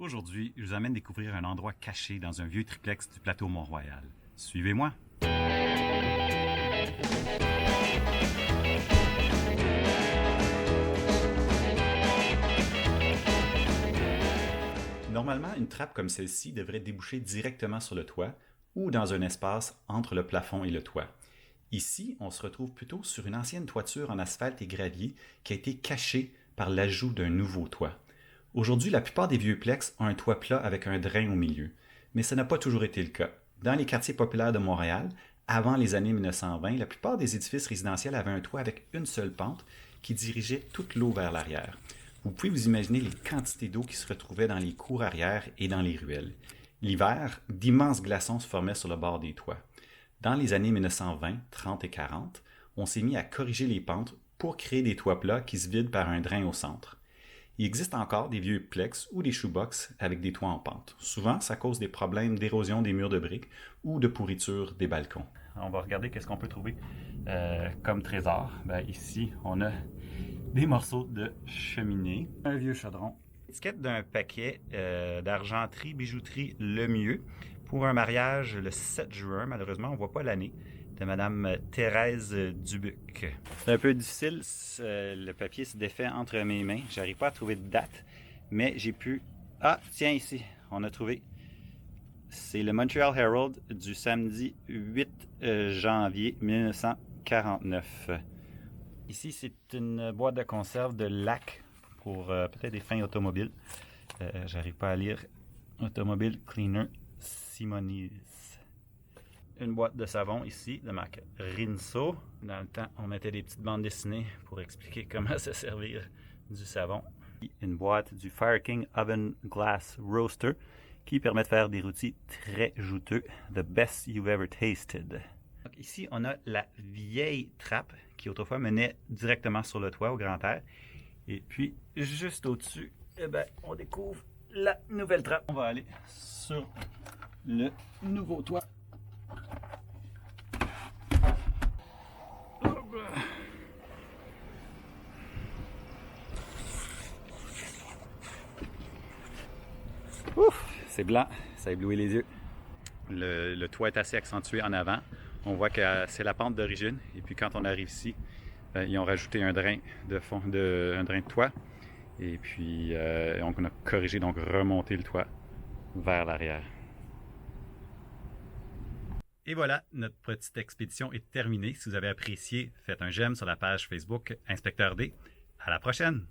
Aujourd'hui, je vous amène découvrir un endroit caché dans un vieux triplex du plateau Mont-Royal. Suivez-moi! Normalement, une trappe comme celle-ci devrait déboucher directement sur le toit ou dans un espace entre le plafond et le toit. Ici, on se retrouve plutôt sur une ancienne toiture en asphalte et gravier qui a été cachée par l'ajout d'un nouveau toit. Aujourd'hui, la plupart des vieux plex ont un toit plat avec un drain au milieu, mais ce n'a pas toujours été le cas. Dans les quartiers populaires de Montréal, avant les années 1920, la plupart des édifices résidentiels avaient un toit avec une seule pente qui dirigeait toute l'eau vers l'arrière. Vous pouvez vous imaginer les quantités d'eau qui se retrouvaient dans les cours arrière et dans les ruelles. L'hiver, d'immenses glaçons se formaient sur le bord des toits. Dans les années 1920, 30 et 40, on s'est mis à corriger les pentes pour créer des toits plats qui se vident par un drain au centre. Il existe encore des vieux plex ou des shoebox avec des toits en pente. Souvent, ça cause des problèmes d'érosion des murs de briques ou de pourriture des balcons. On va regarder qu'est-ce qu'on peut trouver comme trésor. Ici, on a des morceaux de cheminée, un vieux chaudron, étiquette d'un paquet d'argenterie, bijouterie Le Mieux pour un mariage le 7 juin. Malheureusement, on ne voit pas l'année, de Madame Thérèse Dubuc. C'est un peu difficile, le papier se défait entre mes mains. J'arrive pas à trouver de date, mais j'ai pu... Ah, tiens ici, on a trouvé. C'est le Montreal Herald du samedi 8 janvier 1949. Ici, c'est une boîte de conserve de lac pour peut-être des fins automobiles. J'arrive pas à lire. Automobile Cleaner Simonis. Une boîte de savon ici, de marque Rinso. Dans le temps, on mettait des petites bandes dessinées pour expliquer comment se servir du savon. Une boîte du Fire King Oven Glass Roaster qui permet de faire des rôtis très juteux. The best you've ever tasted. Donc ici, on a la vieille trappe qui autrefois menait directement sur le toit au grand air. Et puis, juste au-dessus, on découvre la nouvelle trappe. On va aller sur le nouveau toit. Ouf, c'est blanc, ça éblouit les yeux. Le toit est assez accentué en avant. On voit que c'est la pente d'origine. Et puis quand on arrive ici, ils ont rajouté un drain de fond, un drain de toit. Et puis on a corrigé, donc remonté le toit vers l'arrière. Et voilà, notre petite expédition est terminée. Si vous avez apprécié, faites un j'aime sur la page Facebook Inspecteur D. À la prochaine!